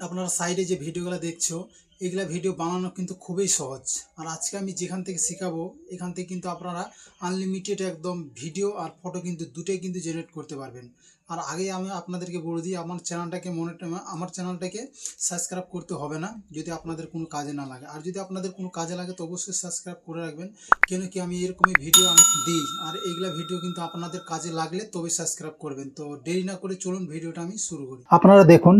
আপনারা সাইডে যে ভিডিওগুলো দেখছো এগুলা ভিডিও বানানো কিন্তু খুবই সহজ। আর আজকে আমি যেখান থেকে শেখাবো এখান থেকে কিন্তু আপনারা আনলিমিটেড একদম ভিডিও আর ফটো কিন্তু দুটোই কিন্তু জেনারেট করতে পারবেন। আর আগে আমি আপনাদেরকে বলে দিই, আমার চ্যানেলটাকে সাবস্ক্রাইব করতে হবে না যদি আপনাদের কোনো কাজে না লাগে। আর যদি আপনাদের কোনো কাজে লাগে তো অবশ্যই সাবস্ক্রাইব করে রাখবেন, কেন কি আমি এরকমই ভিডিও আমি দিই। আর এইগুলা ভিডিও কিন্তু আপনাদের কাজে লাগলে তবে সাবস্ক্রাইব করবেন। তো দেরি না করে চলুন ভিডিওটা আমি শুরু করি। আপনারা দেখুন,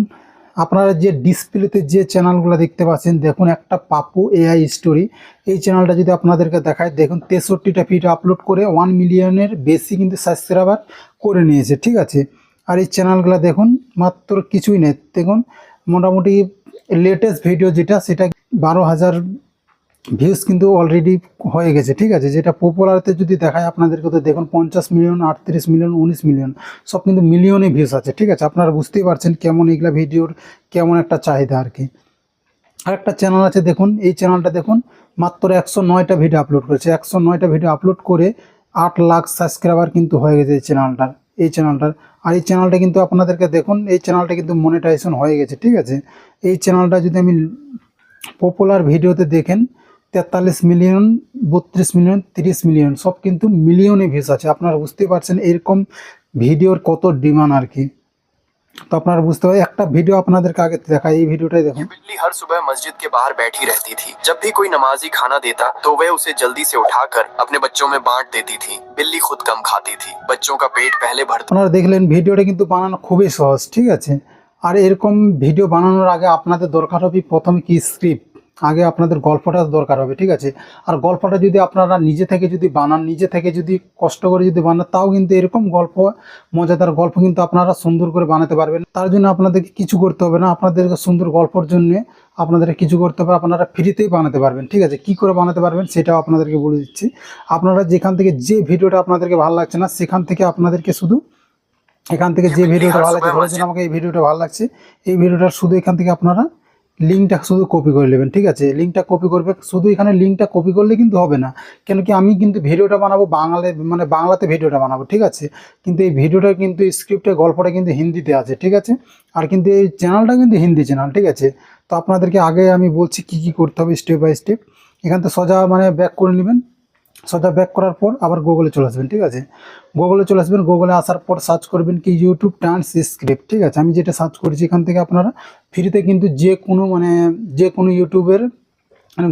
আপনারা যে ডিসপ্লেতে যে চ্যানেলগুলো দেখতে পাচ্ছেন, দেখুন একটা পাপু এআই স্টোরি, এই চ্যানেলটা যদি আপনাদেরকে দেখায়, দেখুন 63টা ভিডিও আপলোড করে 1 মিলিয়নের বেশি কিন্তু সাবস্ক্রাইবার করে নিয়েছে, ঠিক আছে। আর এই চ্যানেলগুলো দেখুন মাত্র কিছুই নেই, দেখুন মোটামুটি লেটেস্ট ভিডিও যেটা সেটা 12,000 ভিউজ কিন্তু অলরেডি হয়ে গেছে, ঠিক আছে। যেটা পপুলারতে যদি দেখায় আপনাদেরকে, তো দেখুন 50 মিলিয়ন, 38 মিলিয়ন, 19 মিলিয়ন, সব কিন্তু মিলিয়নে ভিউজ আছে, ঠিক আছে। আপনারা বুঝতেই পারছেন কেমন এইগুলা ভিডিওর কেমন একটা চাহিদা আর কি। আরেকটা চ্যানেল আছে দেখুন, এই চ্যানেলটা দেখুন মাত্র 109টা ভিডিও আপলোড করেছে, 109টা ভিডিও আপলোড করে 8 লাখ সাবস্ক্রাইবার কিন্তু হয়ে গেছে এই চ্যানেলটার। আর এই চ্যানেলটা কিন্তু আপনাদেরকে দেখুন, এই চ্যানেলটা কিন্তু মনিটাইজেশন হয়ে গেছে, ঠিক আছে। এই চ্যানেলটা যদি আমি পপুলার ভিডিওতে দেখেন 43 মিলিয়ন, 32 মিলিয়ন, 30 মিলিয়ন, সব কিন্তু মিলিয়নে ভিউজ আছে। আপনারা বুঝতেই পারছেন এরকম ভিডিওর কত ডিমান্ড আর কি। তো আপনারা বুঝতে পারেন, একটা ভিডিও আপনাদেরকে আগে দেখাই, এই ভিডিওটাই দেখুন। बिल्ली हर सुबह मस्जिद के बाहर बैठी रहती थी। जब भी कोई नमाजी खाना देता तो वह उसे जल्दी से उठाकर अपने बच्चों में बांट देती थी। बिल्ली खुद कम खाती थी, बच्चों का पेट पहले भरता। আপনারা দেখলেন ভিডিওটা কিন্তু বানানো খুবই সহজ, ঠিক আছে। আর এরকম ভিডিও বানানোর আগে আপনাদের দরকার হবে প্রথমে কি স্ক্রিপ্ট, আগে আপনাদের গল্পটা দরকার হবে, ঠিক আছে। আর গল্পটা যদি আপনারা নিজে থেকে যদি বানান, নিজে থেকে যদি কষ্ট করে যদি বানান, তাও কিন্তু এরকম গল্প, মজাদার গল্প কিন্তু আপনারা সুন্দর করে বানাতে পারবেন। তার জন্য আপনাদেরকে কিছু করতে হবে না, আপনাদেরকে সুন্দর গল্পের জন্য আপনাদেরকে কিছু করতে হবে, আপনারা ফ্রিতেই বানাতে পারবেন, ঠিক আছে। কি করে বানাতে পারবেন সেটাও আপনাদেরকে বলে দিচ্ছি। আপনারা যেখান থেকে যে ভিডিওটা আপনাদেরকে ভালো লাগছে না, সেখান থেকে আপনাদেরকে শুধু এখান থেকে যে ভিডিওটা ভালো লাগছে, ধরেছেন আমাকে এই ভিডিওটা ভালো লাগছে, এই ভিডিওটার শুধু এখান থেকে আপনারা লিঙ্কটা শুধু কপি করে নেবেন, ঠিক আছে। লিঙ্কটা কপি করবে, শুধু এখানে লিঙ্কটা কপি করলে কিন্তু হবে না, কেন কি আমি কিন্তু ভিডিওটা বানাবো বাংলাতে ভিডিওটা বানাবো, ঠিক আছে। কিন্তু এই ভিডিওটা কিন্তু স্ক্রিপ্টের গল্পটা কিন্তু হিন্দিতে আছে, ঠিক আছে। আর কিন্তু এই চ্যানেলটা কিন্তু হিন্দি চ্যানেল, ঠিক আছে। তো আপনাদেরকে আগে আমি বলছি কি কি করতে হবে স্টেপ বাই স্টেপ। এখান থেকে সোজা ব্যাক করে নেবেন, সোজা ব্যাক করার পর আবার গুগলে চলে আসবেন, ঠিক আছে। গুগলে চলে আসবেন, গুগলে আসার পর সার্চ করবেন কি ইউটিউব ট্রান্সক্রিপ্ট, ঠিক আছে। আমি যেটা সার্চ করেছি এখান থেকে আপনারা ফ্রিতে কিন্তু যে কোনো ইউটিউবের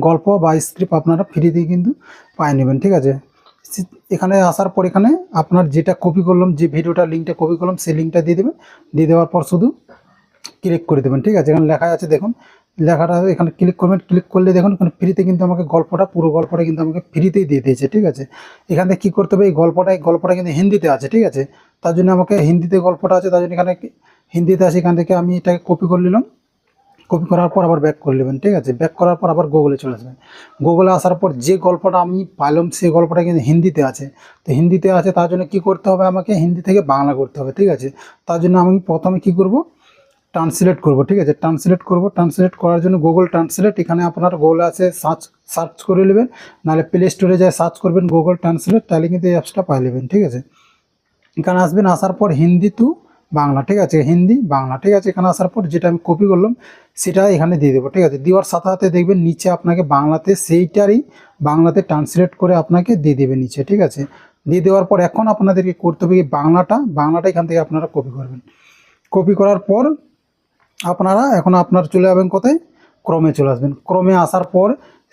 গল্প বা স্ক্রিপ্ট আপনারা ফ্রিতেই কিন্তু পাই নেবেন, ঠিক আছে। এখানে আসার পর এখানে আপনার যেটা কপি করলাম, যে ভিডিওটার লিঙ্কটা কপি করলাম, সেই লিঙ্কটা দিয়ে দেবেন। দিয়ে দেওয়ার পর শুধু ক্লিক করে দেবেন, ঠিক আছে। এখানে লেখা আছে দেখুন, লেখাটা এখানে ক্লিক করবেন। ক্লিক করলে দেখুন এখানে ফ্রিতে কিন্তু আমাকে পুরো গল্পটা কিন্তু আমাকে ফ্রিতেই দিয়ে দিয়েছে, ঠিক আছে। এখান থেকে কী করতে হবে, এই গল্পটা কিন্তু হিন্দিতে আছে, ঠিক আছে। তার জন্য আমাকে হিন্দিতে গল্পটা আছে, তার জন্য এখানে হিন্দিতে আছে। এখান থেকে আমি এটাকে কপি করে নিলাম, কপি করার পর আবার ব্যাক করে নেবেন, ঠিক আছে। ব্যাক করার পর আবার গুগলে চলে আসবেন। গুগলে আসার পর যে গল্পটা আমি পাইলাম সেই গল্পটা কিন্তু হিন্দিতে আছে। তো হিন্দিতে আছে, তার জন্য কী করতে হবে, আমাকে হিন্দি থেকে বাংলা করতে হবে, ঠিক আছে। তার জন্য আমি প্রথমে কী করব, ট্রান্সলেট করব, ঠিক আছে। ট্রান্সলেট করার জন্য গুগল ট্রান্সলেট, এখানে আপনার গুগলে আছে, সার্চ করে নেবেন, নাহলে প্লে স্টোরে যায় সার্চ করবেন গুগল ট্রান্সলেট, তাহলে কিন্তু এই অ্যাপসটা পাই নেবেন, ঠিক আছে। এখানে আসবেন, আসার পর হিন্দি টু বাংলা, ঠিক আছে, হিন্দি বাংলা, ঠিক আছে। এখানে আসার পর যেটা আমি কপি করলাম সেটা এখানে দিয়ে দেবো, ঠিক আছে। দেওয়ার সাথে সাথে দেখবেন নিচে আপনাকে বাংলাতে সেইটারই বাংলাতে ট্রান্সলেট করে আপনাকে দিয়ে দেবে নিচে, ঠিক আছে। দিয়ে দেওয়ার পর এখন আপনাদেরকে করতে হবে বাংলাটা এখান থেকে আপনারা কপি করবেন। কপি করার পর আপনার চলে যাবেন কোথায়, ক্রমে চলে আসবেন। ক্রমে আসার পর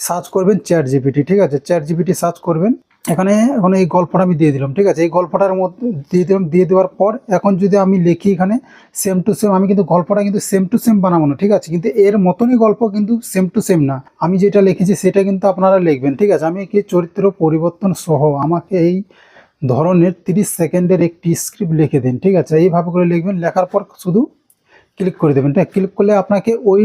সার্চ করবেন চ্যাট জিপিটি, ঠিক আছে। চ্যাট জিপিটি সার্চ করবেন। এখন এই গল্পটা আমি দিয়ে দিলাম, ঠিক আছে। এই গল্পটার মধ্যে দিয়ে দিলাম, দিয়ে দেওয়ার পর এখন যদি আমি লিখি এখানে সেম টু সেম, আমি কিন্তু গল্পটা কিন্তু সেম টু সেম বানাবো না, ঠিক আছে। কিন্তু এর মতনই গল্প কিন্তু সেম টু সেম না, আমি যেটা লিখেছি সেটা কিন্তু আপনারা লিখবেন, ঠিক আছে। আমি কি চরিত্র পরিবর্তন সহ আমাকে এই ধরনের 30 সেকেন্ডের একটি স্ক্রিপ্ট লিখে দিন, ঠিক আছে। এইভাবে করে লিখবেন, লেখার পর শুধু ক্লিক করে দেবেন, ঠিক ক্লিক করলে আপনাকে ওই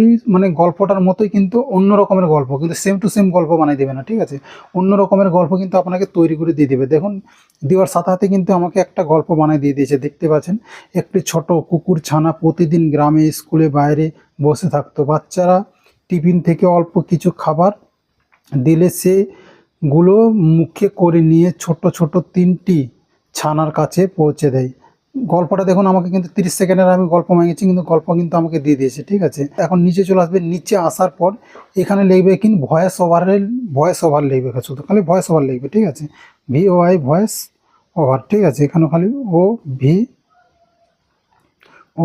গল্পটার মতোই কিন্তু অন্য রকমের গল্প, কিন্তু সেম টু সেম গল্প বানিয়ে দেবে না, ঠিক আছে। অন্য রকমের গল্প কিন্তু আপনাকে তৈরি করে দিয়ে দেবে। দেখুন দেওয়ার সাথে সাথে কিন্তু আমাকে একটা গল্প বানিয়ে দিয়ে দিয়েছে, দেখতে পাচ্ছেন। একটি ছোট কুকুর ছানা প্রতিদিন গ্রামে স্কুলে বাইরে বসে থাকতো। বাচ্চারা টিফিন থেকে অল্প কিছু খাবার দিলে সেগুলো মুখে করে নিয়ে ছোট ছোট 3টি ছানার কাছে পৌঁছে দেয়। গল্পটা দেখুন আমাকে কিন্তু 30 সেকেন্ডের আমি গল্প মাগিয়েছি, কিন্তু গল্প কিন্তু আমাকে দিয়ে দিয়েছে, ঠিক আছে। এখন নিচে চলে আসবে, নিচে আসার পর এখানে লিখবে কিন্তু ভয়েস ওভার লিখবে, শুধু খালি ভয়েস ওভার লিখবে, ঠিক আছে। VOI ভয়েস ওভার, ঠিক আছে। এখানে খালি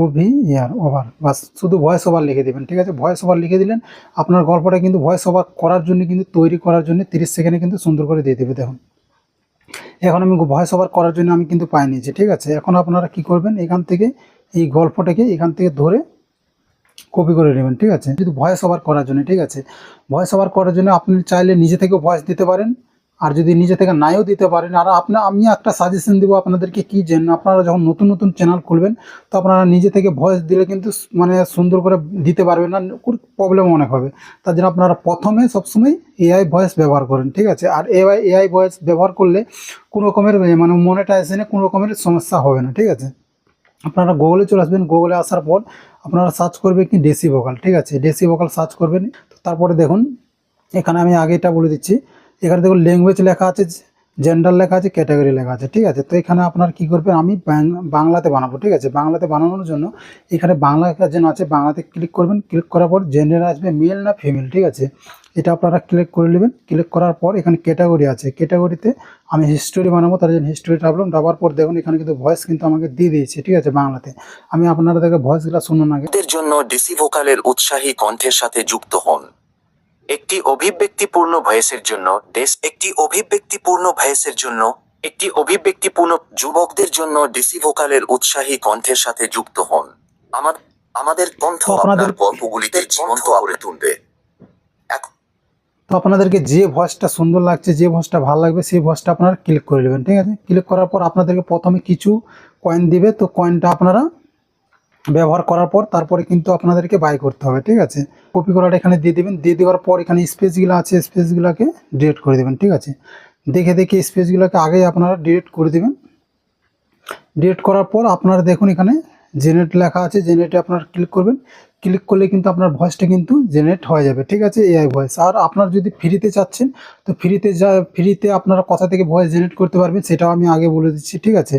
OVER ওভার, বাস শুধু ভয়েস ওভার লিখে দেবেন, ঠিক আছে। ভয়েস ওভার লিখে দিলেন, আপনার গল্পটা কিন্তু ভয়েস ওভার করার জন্য কিন্তু তৈরি করার জন্য 30 সেকেন্ডে কিন্তু সুন্দর করে দিয়ে দেবে। দেখুন এখন আমি ভয়েস ওভার করার জন্য আমি কিন্তু পাই নিয়েছি, ঠিক আছে। এখন আপনারা কি করবেন, এখান থেকে এই গল্পটাকে এখান থেকে ধরে কপি করে নেবেন, ঠিক আছে। যদি ভয়েস ওভার করার জন্য, ঠিক আছে, ভয়েস ওভার করার জন্য আপনি চাইলে নিজে থেকেও ভয়েস দিতে পারেন, আর যদি নিজে থেকে নাইও দিতে পারেন। আর আমি একটা সাজেশন দেবো আপনাদেরকে, কি জন্য আপনারা যখন নতুন নতুন চ্যানেল খুলবেন, তো আপনারা নিজে থেকে ভয়েস দিলে কিন্তু মানে সুন্দর করে দিতে পারবেন না, প্রবলেম অনেক হবে। তার জন্য আপনারা প্রথমে সবসময় AI ভয়েস ব্যবহার করেন, ঠিক আছে। আর AI ভয়েস ব্যবহার করলে কোনো রকমের মানে মনিটাইজেশনে কোনো রকমের সমস্যা হবে না, ঠিক আছে। আপনারা গুগলে চলে আসবেন, গুগলে আসার পর আপনারা সার্চ করবেন কি ডেসি ভোকাল, ঠিক আছে। ডেসি ভোকাল সার্চ করবেন, তারপরে দেখুন এখানে আমি আগে এটা বলে দিচ্ছি, এখানে দেখুন ল্যাঙ্গুয়েজ লেখা আছে, জেন্ডার লেখা আছে, ক্যাটাগরি লেখা আছে, ঠিক আছে। তো এখানে আপনার কি করবেন, আমি বাংলাতে বানাবো, ঠিক আছে। বাংলাতে বানানোর জন্য এখানে বাংলা যেন আছে, বাংলাতে ক্লিক করবেন। ক্লিক করার পর জেন্ডার আসবে মেল না ফিমেল, ঠিক আছে। এটা আপনারা ক্লিক করে নেবেন। ক্লিক করার পর এখানে ক্যাটাগরি আছে, ক্যাটাগরিতে আমি হিস্টোরি বানাবো, তার জন্য হিস্টোরি টাপলাম। টাপার পর দেখুন এখানে কিন্তু ভয়েস কিন্তু আমাকে দিয়ে দিয়েছে, ঠিক আছে, বাংলাতে। আমি আপনাদেরকে ভয়েসগুলো শুনুন আগে। এর জন্য ডিসি ভোকালের উৎসাহী কণ্ঠের সাথে যুক্ত হন। একটি অভিব্যক্তিপূর্ণ ভয়েসের জন্য একটি অভিব্যক্তিপূর্ণ যুবকদের জন্য ডিসি ভোকালের উৎসাহী কণ্ঠের সাথে যুক্ত হন। আমাদের কণ্ঠ আপনার গল্পগুলিতে জীবন্ত করে তুলবে। তো আপনাদেরকে যে ভয়েসটা সুন্দর লাগছে, যে ভয়েসটা ভালো লাগবে, সেই ভয়েসটা আপনারা ক্লিক করে নেবেন, ঠিক আছে। ক্লিক করার পর আপনাদেরকে প্রথমে কিছু কয়েন দিবে, তো কয়েনটা আপনারা ব্যবহার করার পর তারপরে কিন্তু আপনাদেরকে বাই করতে হবে, ঠিক আছে। কপি করাটা এখানে দিয়ে দেবেন, দিয়ে দেওয়ার পর এখানে স্পেসগুলো আছে, স্পেসগুলোকে ডিলিট করে দেবেন, ঠিক আছে। দেখে দেখে স্পেসগুলোকে আগেই আপনারা ডিলিট করে দেবেন। ডিলিট করার পর আপনারা দেখুন এখানে জেনারেট লেখা আছে, জেনারেটে আপনারা ক্লিক করবেন। ক্লিক করলে কিন্তু আপনার ভয়েসটা কিন্তু জেনারেট হয়ে যাবে, ঠিক আছে, AI ভয়েস। আর আপনার যদি ফ্রিতে চাচ্ছেন, তো ফ্রিতে আপনারা কথা থেকে ভয়েস জেনারেট করতে পারবেন, সেটাও আমি আগে বলে দিচ্ছি, ঠিক আছে।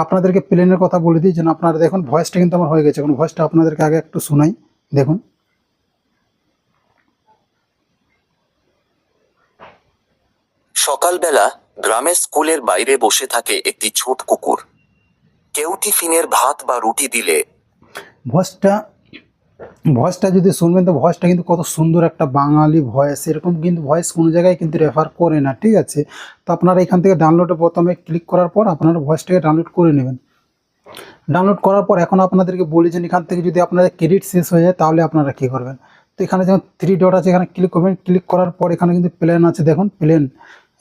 আপনাদেরকে প্লেনের কথা বলে দিই, যেন আপনারা দেখুন ভয়েসটা কিন্তু আমার হয়ে গেছে। এখন ভয়েসটা আপনাদেরকে আগে একটু শোনাই, দেখুন। সকালবেলা গ্রামের স্কুলের বাইরে বসে থাকে একটি ছোট কুকুর। কেউ টিফিনের ভাত বা রুটি দিলে ভয়েসটা যদি শুনবেন, তো ভয়েসটা কিন্তু কত সুন্দর একটা বাঙালি ভয়েস, এরকম কিন্তু ভয়েস কোনো জায়গায় কিন্তু রেফার করে না, ঠিক আছে। তো আপনারা এখান থেকে ডাউনলোডে প্রথমে ক্লিক করার পর আপনারা ভয়েসটাকে ডাউনলোড করে নেবেন। ডাউনলোড করার পর এখন আপনাদেরকে বলি যে এখান থেকে যদি আপনাদের ক্রেডিট শেষ হয়ে যায়, তাহলে আপনারা কী করবেন। তো এখানে যেমন 3 ডট আছে, এখানে ক্লিক করবেন। ক্লিক করার পর এখানে কিন্তু প্লেন আছে, দেখুন প্লেন,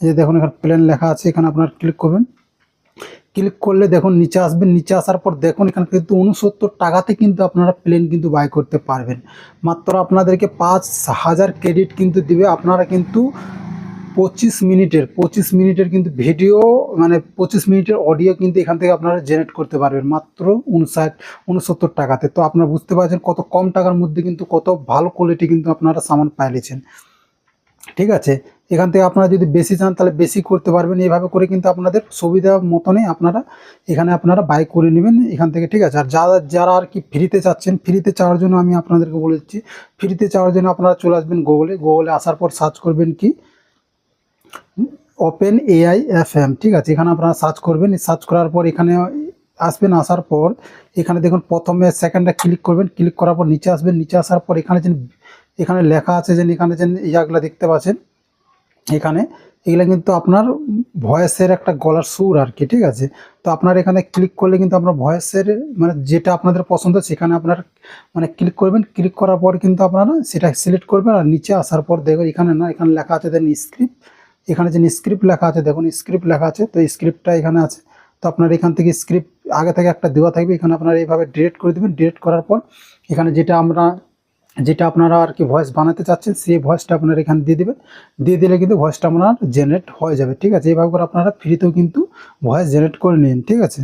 এই যে দেখুন এখানে প্লেন লেখা আছে, এখানে আপনারা ক্লিক করবেন। ক্লিক করলে দেখুন নিচে আসবেন, নিচে আসার পর দেখুন এখানে কিন্তু 69 টাকাতে কিন্তু আপনারা প্লেন কিন্তু বাই করতে পারবেন। মাত্র আপনাদেরকে 5000 ক্রেডিট কিন্তু দিবে। আপনারা কিন্তু 25 মিনিটের কিন্তু ভিডিও, মানে 25 মিনিটের অডিও কিন্তু এখান থেকে আপনারা জেনারেট করতে পারবেন মাত্র 69 টাকাতে। তো আপনারা বুঝতে পারছেন কত কম টাকার মধ্যে কিন্তু কত ভালো কোয়ালিটি কিন্তু আপনারা সামান পাইলেছেন, ঠিক আছে। এখান থেকে আপনারা যদি বেশি চান তাহলে বেশি করতে পারবেন। এইভাবে করে কিন্তু আপনাদের সুবিধা মতনই আপনারা এখানে আপনারা বাই করে নেবেন এখান থেকে, ঠিক আছে। আর যারা আর কি ফ্রিতে চাচ্ছেন, ফ্রিতে চাওয়ার জন্য আমি আপনাদেরকে বলে দিচ্ছি, ফ্রিতে চাওয়ার জন্য আপনারা চলে আসবেন গুগলে আসার পর সার্চ করবেন কি OpenAI FM, ঠিক আছে। এখানে আপনারা সার্চ করবেন, সার্চ করার পর এখানে আসবেন। আসার পর এখানে দেখুন প্রথমে সেকেন্ডটা ক্লিক করবেন। ক্লিক করার পর নিচে আসবেন, নিচে আসার পর এখানে লেখা আছে যে এখানে যে ইয়াগুলো দেখতে পাচ্ছেন, এখানে এগুলো কিন্তু আপনার ভয়েসের একটা গলার সুর আর কি, ঠিক আছে। তো আপনার এখানে ক্লিক করলে কিন্তু আপনার ভয়েসের মানে যেটা আপনাদের পছন্দ সেখানে আপনার মানে ক্লিক করবেন। ক্লিক করার পর কিন্তু আপনারা সেটা সিলেক্ট করবেন। আর নিচে আসার পর দেখো এখানে লেখা আছে দেন স্ক্রিপ্ট, এখানে যে স্ক্রিপ্ট লেখা আছে, দেখুন স্ক্রিপ্ট লেখা আছে, তো স্ক্রিপ্টটা এখানে আছে। তো আপনার এখান থেকে স্ক্রিপ্ট আগে থেকে একটা দেওয়া থাকবে, এখানে আপনারা এইভাবে ডিলিট করে দেবেন। ডিলিট করার পর এখানে যেটা আপনারা আর কি ভয়েস বানাতে চাচ্ছেন, সেই ভয়েসটা আপনারা এখানে দিয়ে দেবেন। দিয়ে দিলে কিন্তু ভয়েসটা আপনার জেনারেট হয়ে যাবে, ঠিক আছে। এইভাবে করে আপনারা ফ্রিতেও কিন্তু ভয়েস জেনারেট করে নিন, ঠিক আছে।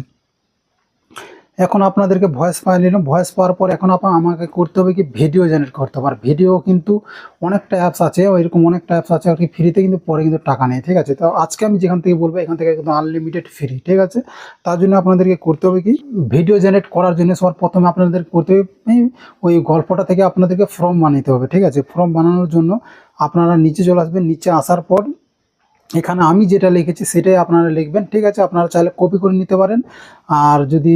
এখন আপনাদেরকে ভয়েস ফাইল নিলাম, ভয়েস পাওয়ার পর এখন আমাকে করতে হবে কি ভিডিও জেনারেট করতে হবে। আর ভিডিও কিন্তু অনেকটা অ্যাপস আছে, এরকম অনেকটা অ্যাপস আছে আর কি ফ্রিতে, কিন্তু পরে কিন্তু টাকা নেই, ঠিক আছে। তো আজকে আমি যেখান থেকে বলবো এখান থেকে কিন্তু আনলিমিটেড ফ্রি, ঠিক আছে। তার জন্য আপনাদেরকে করতে হবে কি ভিডিও জেনারেট করার জন্য সবার প্রথমে আপনাদের করতে হবে ওই গল্পটা থেকে আপনাদেরকে ফর্ম বানাতে হবে, ঠিক আছে। ফর্ম বানানোর জন্য আপনারা নিচে চলে আসবেন, নিচে আসার পর এখানে আমি যেটা লিখেছি সেটাই আপনারা লিখবেন, ঠিক আছে। আপনারা চাইলে কপি করে নিতে পারেন, আর যদি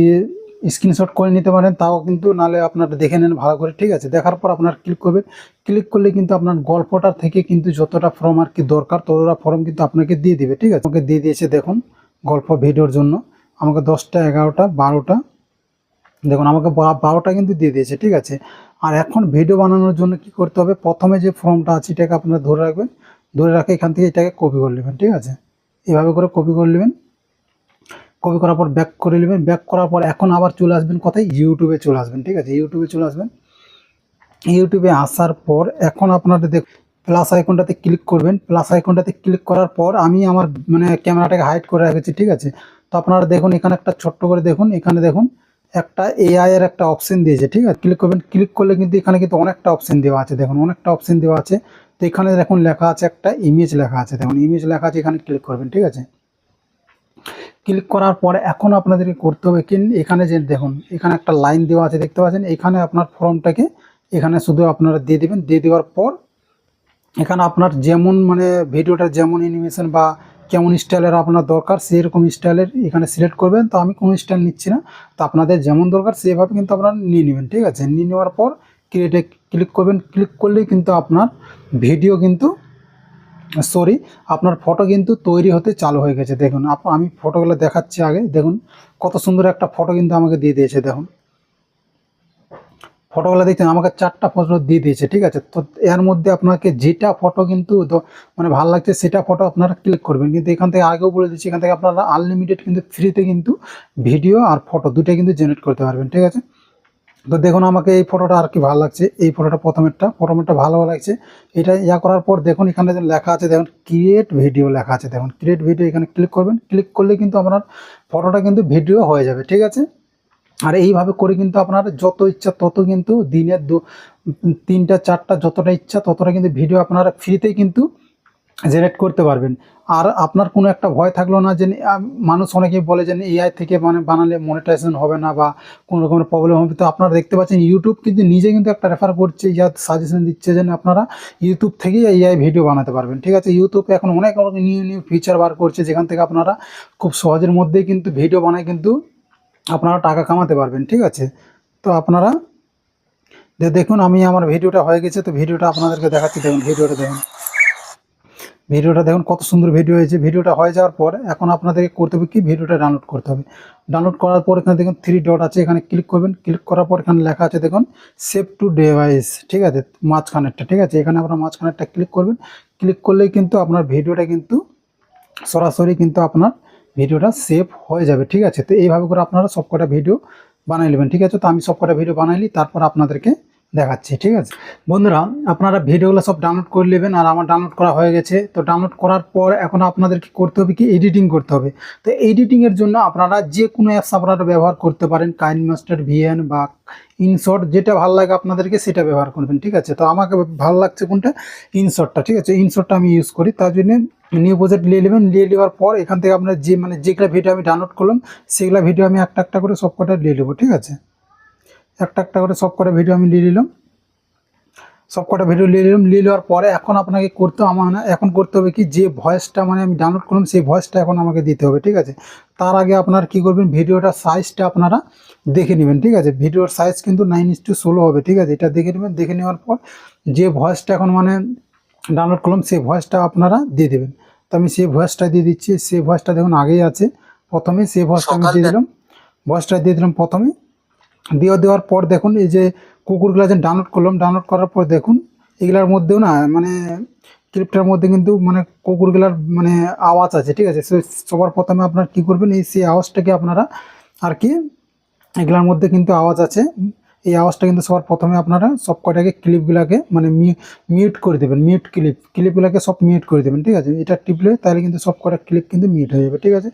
স্ক্রিনশট করে নিতে পারেন তাও কিন্তু, নালে আপনারা দেখে নেন ভালো করে, ঠিক আছে। দেখার পর আপনারা ক্লিক করবেন, ক্লিক করলে কিন্তু আপনার গল্পটার থেকে কিন্তু যতটা ফর্ম আর কি দরকার ততটা ফর্ম কিন্তু আপনাকে দিয়ে দিবে, ঠিক আছে। আমাকে দিয়ে দিয়েছে দেখুন গল্প ভিডিওর জন্য আমাকে 10টা 11টা 12টা, দেখুন আমাকে 12টা কিন্তু দিয়ে দিয়েছে, ঠিক আছে। আর এখন ভিডিও বানানোর জন্য কি করতে হবে, প্রথমে যে ফর্মটা আছে এটাকে আপনারা ধরে রাখবেন, ধরে রাখে এখান থেকে এটাকে কপি করে নেবেন, ঠিক আছে। এভাবে করে কপি করে নেবেন, কপি করার পর ব্যাক করে নেবেন, ব্যাক করার পর এখন আবার চলে আসবেন কোথায়, ইউটিউবে চলে আসবেন, ঠিক আছে। ইউটিউবে চলে আসবেন, ইউটিউবে আসার পর এখন আপনাদের দেখ প্লাস আইকনটাতে ক্লিক করবেন, প্লাস আইকনটাতে ক্লিক করার পর আমি আমার মানে ক্যামেরাটাকে হাইড করে রেখেছি, ঠিক আছে। তো আপনারা দেখুন এখানে একটা ছোট্ট করে দেখুন, এখানে দেখুন একটা এআই এর একটা অপশন দিয়েছে, ঠিক আছে। ক্লিক করবেন, ক্লিক করলে কিন্তু এখানে কিন্তু অনেকটা অপশন দেওয়া আছে, দেখুন অনেকটা অপশন দেওয়া আছে। তো এখানে দেখুন লেখা আছে একটা ইমেজ লেখা আছে, দেখুন ইমেজ লেখা আছে, এখানে ক্লিক করবেন, ঠিক আছে। ক্লিক করার পরে এখন আপনাদেরকে করতে হবে কি, এখানে যে দেখুন এখানে একটা লাইন দেওয়া আছে দেখতে পাচ্ছেন, এখানে আপনার ফর্মটাকে এখানে শুধু আপনারা দিয়ে দেবেন, দিয়ে দেওয়ার পর এখানে আপনার যেমন মানে ভিডিওটা যেমন অ্যানিমেশন বা কেমন স্টাইলের আপনার দরকার সেরকম স্টাইলের এখানে সিলেক্ট করবেন। তো আমি কোনো স্টাইল নিচ্ছি না, তো আপনাদের যেমন দরকার সেভাবে কিন্তু আপনারা নিয়ে নেবেন, ঠিক আছে। নিয়ে নেওয়ার পর ক্রিয়েটে ক্লিক করবেন, ক্লিক করলেই কিন্তু আপনার ভিডিও কিন্তু আপনার ফটো কিন্তু তৈরি হতে চালু হয়ে গেছে। দেখুন আমি ফটোগুলো দেখাচ্ছি আগে, দেখুন কত সুন্দর একটা ফটো কিন্তু আমাকে দিয়ে দিয়েছে, দেখুন ফটোগুলো দেখছেন আমাকে 4টা ফটো দিয়ে দিয়েছে, ঠিক আছে। তো এর মধ্যে আপনাকে যেটা ফটো কিন্তু মানে ভালো লাগছে সেটা ফটো আপনারা ক্লিক করবেন। কিন্তু এখান থেকে আগেও বলে দিচ্ছি, এখান থেকে আপনারা আনলিমিটেড কিন্তু ফ্রিতে কিন্তু ভিডিও আর ফটো দুটোই কিন্তু জেনারেট করতে পারবেন, ঠিক আছে। তো দেখুন আমাকে এই ফটোটা আর কি ভালো লাগছে, এই ফটোটা প্রথমেরটা ভালো লাগছে। এটা করার পর দেখুন এখানে যে লেখা আছে দেখুন ক্রিয়েট ভিডিও লেখা আছে, দেখুন ক্রিয়েট ভিডিও এখানে ক্লিক করবেন, ক্লিক করলে কিন্তু আপনার ফটোটা কিন্তু ভিডিও হয়ে যাবে, ঠিক আছে। আর এইভাবে করে কিন্তু আপনার যত ইচ্ছা তত কিন্তু দিনে 3টা 4টা যতটা ইচ্ছা ততটা কিন্তু ভিডিও আপনারা ফ্রিতেই কিন্তু জেনারেট করতে পারবেন। আর আপনার কোনো একটা ভয় থাকলো না যে মানুষ অনেকেই বলে যে এআই থেকে মানে বানালে মনিটাইজেশন হবে না বা কোনো রকমের প্রবলেম হবে। তো আপনারা দেখতে পাচ্ছেন ইউটিউব কিন্তু নিজে কিন্তু একটা রেফার করছে, সাজেশন দিচ্ছে যে আপনারা ইউটিউব থেকেই এআই ভিডিও বানাতে পারবেন, ঠিক আছে। ইউটিউবে এখন অনেক নিউ ফিচার বার করছে যেখান থেকে আপনারা খুব সহজের মধ্যেই কিন্তু ভিডিও বানায় কিন্তু আপনারা টাকা কামাতে পারবেন, ঠিক আছে। তো আপনারা দেখুন আমি আমার ভিডিওটা হয়ে গেছে, তো ভিডিওটা আপনাদেরকে দেখাচ্ছি, দেখুন ভিডিওটা দেখুন কত সুন্দর ভিডিও হয়েছে। ভিডিওটা হয়ে যাওয়ার পর এখন আপনাদেরকে করতে হবে কি ভিডিওটা ডাউনলোড করতে হবে। ডাউনলোড করার পর এখানে দেখুন 3 ডট আছে, এখানে ক্লিক করবেন, ক্লিক করার পর এখানে লেখা আছে দেখুন সেভ টু ডিভাইস, ঠিক আছে, মাঝখানেরটা, ঠিক আছে। এখানে আপনার মাঝখানেরটা ক্লিক করবেন, ক্লিক করলেই কিন্তু আপনার ভিডিওটা কিন্তু সরাসরি কিন্তু আপনার ভিডিওটা সেভ হয়ে যাবে, ঠিক আছে। তো এইভাবে করে আপনারা সবকটা ভিডিও বানাই নেবেন, ঠিক আছে। তো আমি সবকটা ভিডিও বানাইলি তারপর আপনাদেরকে দেখাচ্ছি, ঠিক আছে। বন্ধুরা আপনারা ভিডিওগুলো সব ডাউনলোড করে নেবেন, আর আমার ডাউনলোড করা হয়ে গেছে। তো ডাউনলোড করার পর এখন আপনাদেরকে করতে হবে কি এডিটিং করতে হবে। তো এডিটিংয়ের জন্য আপনারা যে কোনো অ্যাপস আপনারা ব্যবহার করতে পারেন, কাইনমাস্টার ভিএন বা ইনশর্ট, যেটা ভালো লাগে আপনাদেরকে সেটা ব্যবহার করবেন, ঠিক আছে। তো আমাকে ভালো লাগছে কোনটা, ইনশর্টটা, ঠিক আছে। ইনশর্টটা আমি ইউজ করি, তার জন্য নিউ প্রজেক্ট নিয়ে নেবেন। নিয়ে নেওয়ার পর এখান থেকে আপনার যেগুলো ভিডিও আমি ডাউনলোড করলাম সেগুলো ভিডিও আমি একটা করে সব কটা নিয়ে নেবো, ঠিক আছে। একটা করে সব কটা ভিডিও আমি নিয়ে নিলাম, সবকটা ভিডিও নিয়ে নেওয়ার পরে এখন আপনাকে এখন করতে হবে কি যে ভয়েসটা মানে আমি ডাউনলোড করলাম সেই ভয়েসটা এখন আমাকে দিতে হবে, ঠিক আছে। তার আগে আপনারা কি করবেন, ভিডিওটার সাইজটা আপনারা দেখে নেবেন, ঠিক আছে। ভিডিওর সাইজ কিন্তু 9:16 হবে, ঠিক আছে। এটা দেখে নেবেন, দেখে নেওয়ার পর যে ভয়েসটা এখন মানে ডাউনলোড করলাম সেই ভয়েসটা আপনারা দিয়ে দেবেন। তো আমি সেই ভয়েসটা দিয়ে দিচ্ছি, সেই ভয়েসটা দেখুন আগেই আছে, প্রথমে সেই ভয়েসটা আমি দিয়ে দিলাম, ভয়েসটা দিয়ে দিলাম প্রথমে। দেওয়ার পর দেখুন এই যে কুকুরগুলো যে ডাউনলোড করলাম, ডাউনলোড করার পর দেখুন এগুলার মধ্যেও না মানে ক্লিপটার মধ্যে কিন্তু মানে কুকুরগুলার মানে আওয়াজ আছে, ঠিক আছে। সবার প্রথমে আপনার কি করবেন, সেই আওয়াজটাকে আপনারা আর কি এগুলার মধ্যে কিন্তু আওয়াজ আছে, এই আওয়াজটা কিন্তু সবার প্রথমে আপনারা সব কটাকে ক্লিপগুলোকে মানে মিউট করে দেবেন, ক্লিপগুলোকে সব মিউট করে দেবেন, ঠিক আছে। এটা টিপলে তাহলে কিন্তু সব কটা ক্লিপ কিন্তু মিউট হয়ে যাবে, ঠিক আছে।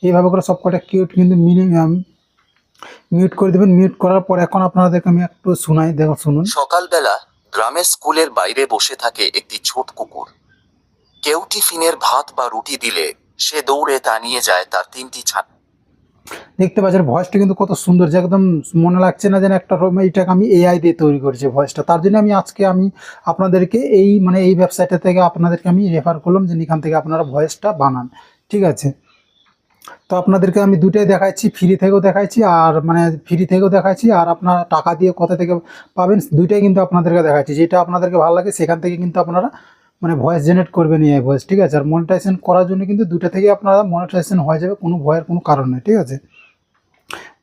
এইভাবে করে সব কটা কিউট কিন্তু মিউট করে দেবেন। মিউট করার পর এখন আপনাদেরকে আমি একটু শোনাই, দেখো শুনুন। সকালবেলা গ্রামের স্কুলের বাইরে বসে থাকে একটি ছোট কুকুর। কেউ টিফিনের ভাত বা রুটি দিলে সে দৌড়ে তা নিয়ে যায় তার 3টি ছানা। দেখতে পাচ্ছেন ভয়েসটা কিন্তু কত সুন্দর, যে একদম মনে লাগছে না যেন একটা এইটাকে আমি এআই দিয়ে তৈরি করেছি ভয়েসটা। তার জন্য আজকে আমি আপনাদেরকে এই ওয়েবসাইটটা থেকে আপনাদেরকে আমি রেফার করলাম যে এখান থেকে আপনারা ভয়েসটা বানান, ঠিক আছে। তো আপনাদেরকে আমি দুটাই দেখাচ্ছি, ফ্রি থেকেও দেখাচ্ছি আর আপনারা টাকা দিয়ে কোথা থেকে পাবেন দুইটাই কিন্তু আপনাদেরকে দেখাচ্ছি। যেটা আপনাদেরকে ভালো লাগে সেখান থেকে কিন্তু আপনারা ভয়েস জেনারেট করবেন এই ভয়েস, ঠিক আছে। আর মনিটাইজেশন করার জন্য কিন্তু দুটা থেকে আপনারা মনিটাইজেশন হয়ে যাবে, কোনো ভয়ের কোনো কারণ নেই, ঠিক আছে।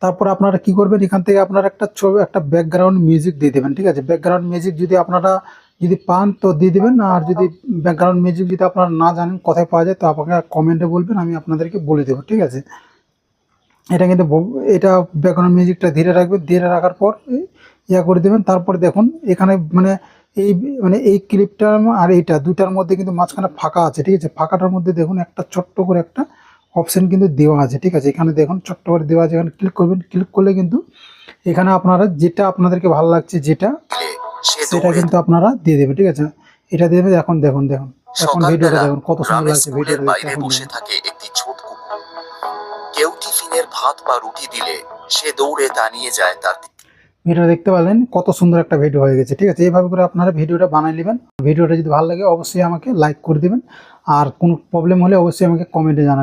তারপর আপনারা কি করবেন, এখান থেকে আপনারা একটা ব্যাকগ্রাউন্ড মিউজিক দিয়ে দেবেন, ঠিক আছে। ব্যাকগ্রাউন্ড মিউজিক যদি পান তো দিয়ে দেবেন, আর যদি ব্যাকগ্রাউন্ড মিউজিক যদি আপনারা না জানেন কোথায় পাওয়া যায় তো আপনারা কমেন্টে বলবেন, আমি আপনাদেরকে বলে দেবো, ঠিক আছে। এটা ব্যাকগ্রাউন্ড মিউজিকটা ধীরে রাখবেন, ধীরে রাখার পর করে দেবেন। তারপরে দেখুন এখানে এই ক্লিপটা আর এইটা দুটার মধ্যে কিন্তু মাঝখানে ফাঁকা আছে, ঠিক আছে। ফাঁকাটার মধ্যে দেখুন একটা ছোট্ট করে একটা অপশন কিন্তু দেওয়া আছে, ঠিক আছে। এখানে দেখুন ছোট্ট করে দেওয়া আছে, এখানে ক্লিক করবেন। ক্লিক করলে কিন্তু এখানে আপনারা যেটা আপনাদেরকে ভালো লাগছে সেটা কিন্তু আপনারা দিয়ে দেবেন, ঠিক আছে। এটা দিয়ে দেবেন। এখন দেখুন এখন ভিডিওটা দেখুন কত সুন্দর লাগছে স্কুলের ভিডিওটা বাইরে বসে থাকে একটি ছোট কুকুর। কেউ টিফিনের ভাত বা রুটি দিলে সে দৌড়ে তা নিয়ে যায় তার। ভিডিও দেখতে পারলেন কত সুন্দর একটা ভিডিও হয়ে গেছে, ঠিক আছে। এইভাবে করে আপনারা ভিডিওটা বানিয়ে নেবেন। ভিডিওটা যদি ভালো লাগে অবশ্যই আমাকে লাইক করে দেবেন, আর কোনো প্রবলেম হলে অবশ্যই আমাকে কমেন্টে জানাবেন।